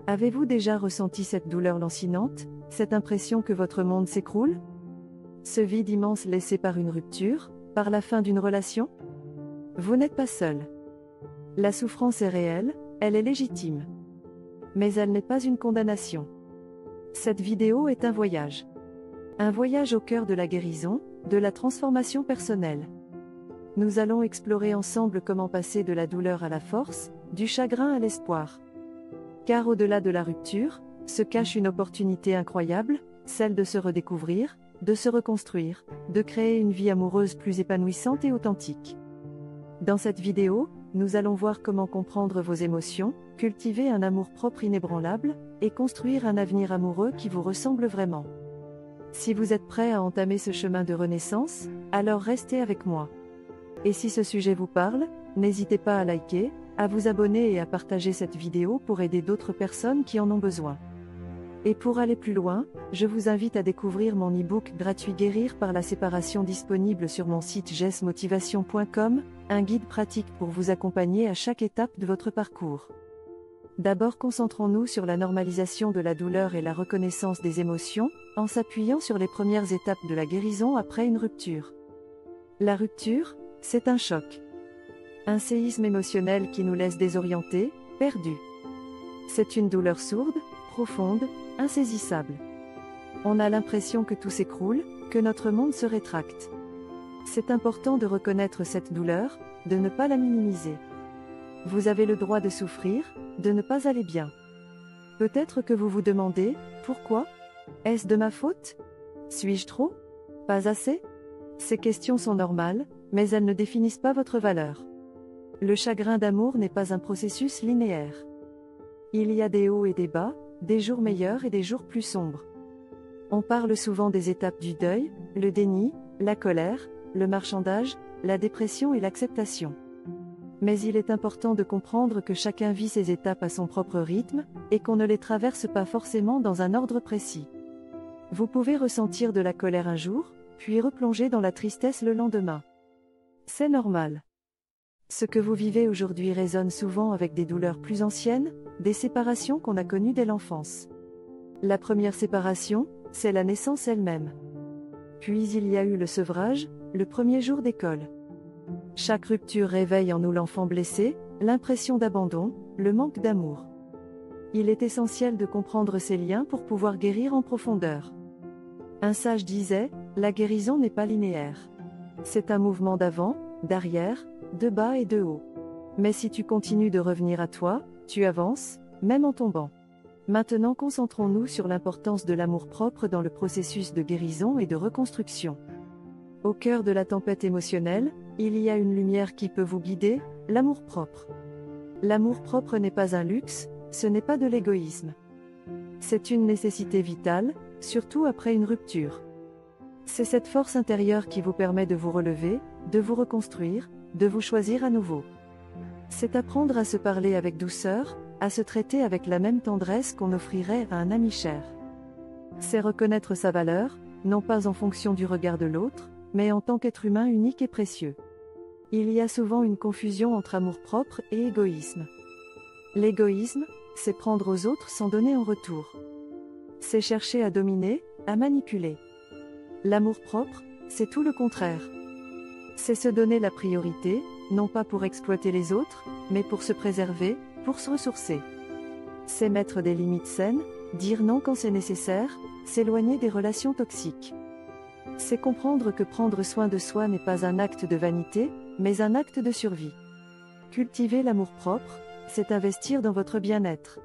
Avez-vous déjà ressenti cette douleur lancinante, cette impression que votre monde s'écroule? Ce vide immense laissé par une rupture, par la fin d'une relation? Vous n'êtes pas seul. La souffrance est réelle, elle est légitime. Mais elle n'est pas une condamnation. Cette vidéo est un voyage. Un voyage au cœur de la guérison, de la transformation personnelle. Nous allons explorer ensemble comment passer de la douleur à la force, du chagrin à l'espoir. Car au-delà de la rupture, se cache une opportunité incroyable, celle de se redécouvrir, de se reconstruire, de créer une vie amoureuse plus épanouissante et authentique. Dans cette vidéo, nous allons voir comment comprendre vos émotions, cultiver un amour-propre inébranlable, et construire un avenir amoureux qui vous ressemble vraiment. Si vous êtes prêt à entamer ce chemin de renaissance, alors restez avec moi. Et si ce sujet vous parle, n'hésitez pas à liker, à vous abonner et à partager cette vidéo pour aider d'autres personnes qui en ont besoin. Et pour aller plus loin, je vous invite à découvrir mon e-book gratuit Guérir par la séparation disponible sur mon site jessmotivation.com, un guide pratique pour vous accompagner à chaque étape de votre parcours. D'abord, concentrons-nous sur la normalisation de la douleur et la reconnaissance des émotions, en s'appuyant sur les premières étapes de la guérison après une rupture. La rupture, c'est un choc. Un séisme émotionnel qui nous laisse désorientés, perdus. C'est une douleur sourde, profonde, insaisissable. On a l'impression que tout s'écroule, que notre monde se rétracte. C'est important de reconnaître cette douleur, de ne pas la minimiser. Vous avez le droit de souffrir, de ne pas aller bien. Peut-être que vous vous demandez, pourquoi? Est-ce de ma faute? Suis-je trop? Pas assez? Ces questions sont normales, mais elles ne définissent pas votre valeur. Le chagrin d'amour n'est pas un processus linéaire. Il y a des hauts et des bas, des jours meilleurs et des jours plus sombres. On parle souvent des étapes du deuil, le déni, la colère, le marchandage, la dépression et l'acceptation. Mais il est important de comprendre que chacun vit ces étapes à son propre rythme, et qu'on ne les traverse pas forcément dans un ordre précis. Vous pouvez ressentir de la colère un jour, puis replonger dans la tristesse le lendemain. C'est normal. Ce que vous vivez aujourd'hui résonne souvent avec des douleurs plus anciennes, des séparations qu'on a connues dès l'enfance. La première séparation, c'est la naissance elle-même. Puis il y a eu le sevrage, le premier jour d'école. Chaque rupture réveille en nous l'enfant blessé, l'impression d'abandon, le manque d'amour. Il est essentiel de comprendre ces liens pour pouvoir guérir en profondeur. Un sage disait, la guérison n'est pas linéaire. C'est un mouvement d'avant, d'arrière, de bas et de haut. Mais si tu continues de revenir à toi, tu avances, même en tombant. Maintenant, concentrons-nous sur l'importance de l'amour-propre dans le processus de guérison et de reconstruction. Au cœur de la tempête émotionnelle, il y a une lumière qui peut vous guider, l'amour-propre. L'amour-propre n'est pas un luxe, ce n'est pas de l'égoïsme. C'est une nécessité vitale, surtout après une rupture. C'est cette force intérieure qui vous permet de vous relever, de vous reconstruire, de vous choisir à nouveau. C'est apprendre à se parler avec douceur, à se traiter avec la même tendresse qu'on offrirait à un ami cher. C'est reconnaître sa valeur, non pas en fonction du regard de l'autre, mais en tant qu'être humain unique et précieux. Il y a souvent une confusion entre amour-propre et égoïsme. L'égoïsme, c'est prendre aux autres sans donner en retour. C'est chercher à dominer, à manipuler. L'amour-propre, c'est tout le contraire. C'est se donner la priorité, non pas pour exploiter les autres, mais pour se préserver, pour se ressourcer. C'est mettre des limites saines, dire non quand c'est nécessaire, s'éloigner des relations toxiques. C'est comprendre que prendre soin de soi n'est pas un acte de vanité, mais un acte de survie. Cultiver l'amour-propre, c'est investir dans votre bien-être.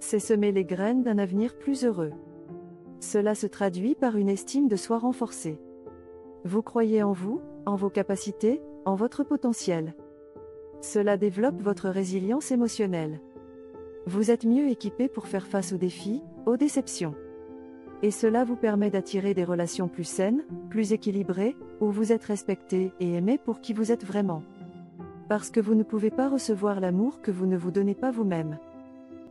C'est semer les graines d'un avenir plus heureux. Cela se traduit par une estime de soi renforcée. Vous croyez en vous, en vos capacités, en votre potentiel. Cela développe votre résilience émotionnelle. Vous êtes mieux équipé pour faire face aux défis, aux déceptions. Et cela vous permet d'attirer des relations plus saines, plus équilibrées, où vous êtes respecté et aimé pour qui vous êtes vraiment. Parce que vous ne pouvez pas recevoir l'amour que vous ne vous donnez pas vous-même.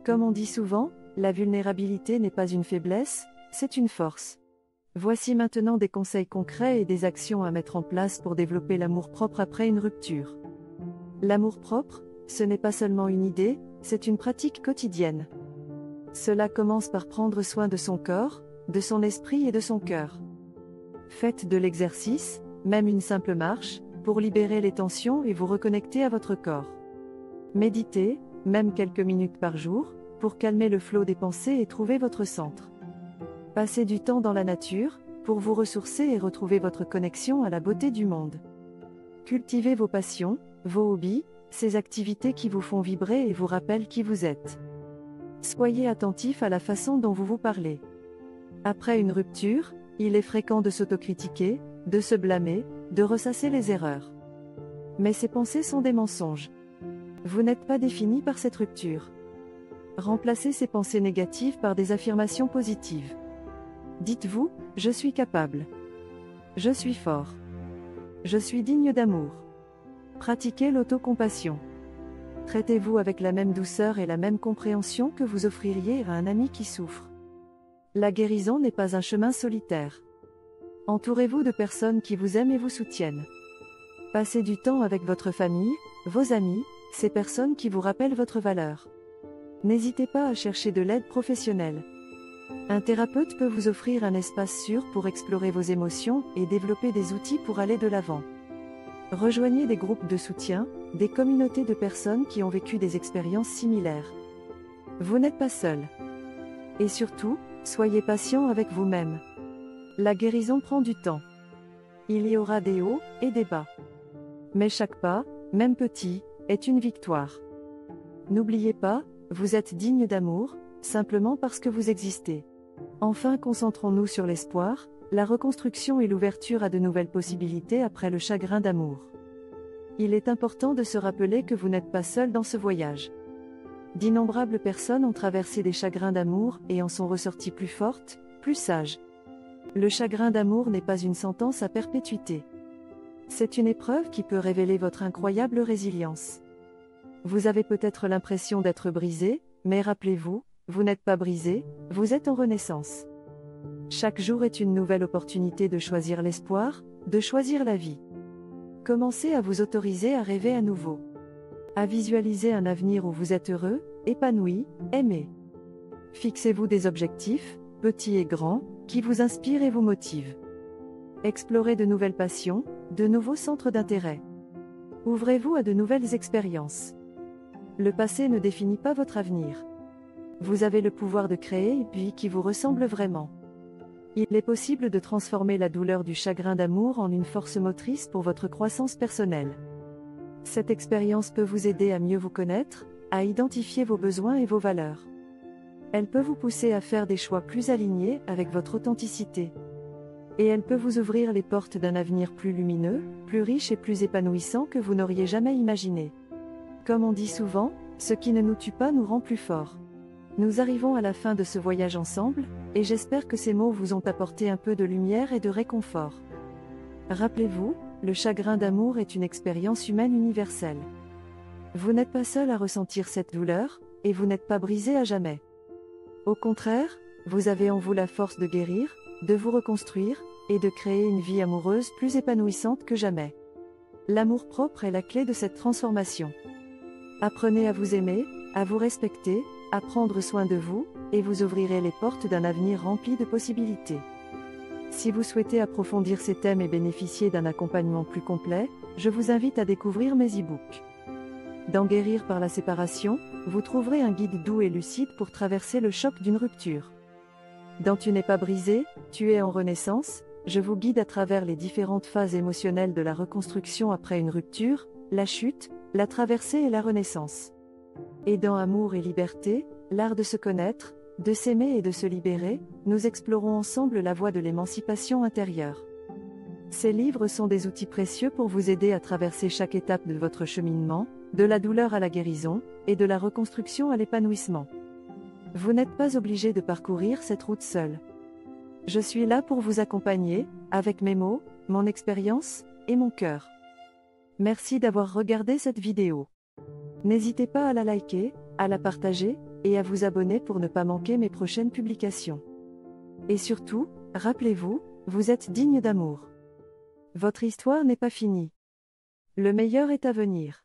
Comme on dit souvent, la vulnérabilité n'est pas une faiblesse, c'est une force. Voici maintenant des conseils concrets et des actions à mettre en place pour développer l'amour-propre après une rupture. L'amour-propre, ce n'est pas seulement une idée, c'est une pratique quotidienne. Cela commence par prendre soin de son corps, de son esprit et de son cœur. Faites de l'exercice, même une simple marche, pour libérer les tensions et vous reconnecter à votre corps. Méditez, même quelques minutes par jour, pour calmer le flot des pensées et trouver votre centre. Passez du temps dans la nature, pour vous ressourcer et retrouver votre connexion à la beauté du monde. Cultivez vos passions, vos hobbies, ces activités qui vous font vibrer et vous rappellent qui vous êtes. Soyez attentif à la façon dont vous vous parlez. Après une rupture, il est fréquent de s'autocritiquer, de se blâmer, de ressasser les erreurs. Mais ces pensées sont des mensonges. Vous n'êtes pas défini par cette rupture. Remplacez ces pensées négatives par des affirmations positives. Dites-vous, je suis capable. Je suis fort. Je suis digne d'amour. Pratiquez l'autocompassion. Traitez-vous avec la même douceur et la même compréhension que vous offririez à un ami qui souffre. La guérison n'est pas un chemin solitaire. Entourez-vous de personnes qui vous aiment et vous soutiennent. Passez du temps avec votre famille, vos amis, ces personnes qui vous rappellent votre valeur. N'hésitez pas à chercher de l'aide professionnelle. Un thérapeute peut vous offrir un espace sûr pour explorer vos émotions et développer des outils pour aller de l'avant. Rejoignez des groupes de soutien, des communautés de personnes qui ont vécu des expériences similaires. Vous n'êtes pas seul. Et surtout, soyez patient avec vous-même. La guérison prend du temps. Il y aura des hauts et des bas. Mais chaque pas, même petit, est une victoire. N'oubliez pas, vous êtes digne d'amour, simplement parce que vous existez. Enfin, concentrons-nous sur l'espoir, la reconstruction et l'ouverture à de nouvelles possibilités après le chagrin d'amour. Il est important de se rappeler que vous n'êtes pas seul dans ce voyage. D'innombrables personnes ont traversé des chagrins d'amour et en sont ressorties plus fortes, plus sages. Le chagrin d'amour n'est pas une sentence à perpétuité. C'est une épreuve qui peut révéler votre incroyable résilience. Vous avez peut-être l'impression d'être brisé, mais rappelez-vous, vous n'êtes pas brisé, vous êtes en renaissance. Chaque jour est une nouvelle opportunité de choisir l'espoir, de choisir la vie. Commencez à vous autoriser à rêver à nouveau. À visualiser un avenir où vous êtes heureux, épanoui, aimé. Fixez-vous des objectifs, petits et grands, qui vous inspirent et vous motivent. Explorez de nouvelles passions, de nouveaux centres d'intérêt. Ouvrez-vous à de nouvelles expériences. Le passé ne définit pas votre avenir. Vous avez le pouvoir de créer une vie qui vous ressemble vraiment. Il est possible de transformer la douleur du chagrin d'amour en une force motrice pour votre croissance personnelle. Cette expérience peut vous aider à mieux vous connaître, à identifier vos besoins et vos valeurs. Elle peut vous pousser à faire des choix plus alignés avec votre authenticité. Et elle peut vous ouvrir les portes d'un avenir plus lumineux, plus riche et plus épanouissant que vous n'auriez jamais imaginé. Comme on dit souvent, ce qui ne nous tue pas nous rend plus forts. Nous arrivons à la fin de ce voyage ensemble, et j'espère que ces mots vous ont apporté un peu de lumière et de réconfort. Rappelez-vous, le chagrin d'amour est une expérience humaine universelle. Vous n'êtes pas seul à ressentir cette douleur, et vous n'êtes pas brisé à jamais. Au contraire, vous avez en vous la force de guérir, de vous reconstruire, et de créer une vie amoureuse plus épanouissante que jamais. L'amour-propre est la clé de cette transformation. Apprenez à vous aimer, à vous respecter, à prendre soin de vous, et vous ouvrirez les portes d'un avenir rempli de possibilités. Si vous souhaitez approfondir ces thèmes et bénéficier d'un accompagnement plus complet, je vous invite à découvrir mes e-books. Dans Guérir par la séparation, vous trouverez un guide doux et lucide pour traverser le choc d'une rupture. Dans Tu n'es pas brisé, tu es en renaissance, je vous guide à travers les différentes phases émotionnelles de la reconstruction après une rupture, la chute, la traversée et la renaissance. Et dans Amour et liberté, l'art de se connaître, de s'aimer et de se libérer, nous explorons ensemble la voie de l'émancipation intérieure. Ces livres sont des outils précieux pour vous aider à traverser chaque étape de votre cheminement, de la douleur à la guérison, et de la reconstruction à l'épanouissement. Vous n'êtes pas obligé de parcourir cette route seul. Je suis là pour vous accompagner, avec mes mots, mon expérience, et mon cœur. Merci d'avoir regardé cette vidéo. N'hésitez pas à la liker, à la partager, et à vous abonner pour ne pas manquer mes prochaines publications. Et surtout, rappelez-vous, vous êtes digne d'amour. Votre histoire n'est pas finie. Le meilleur est à venir.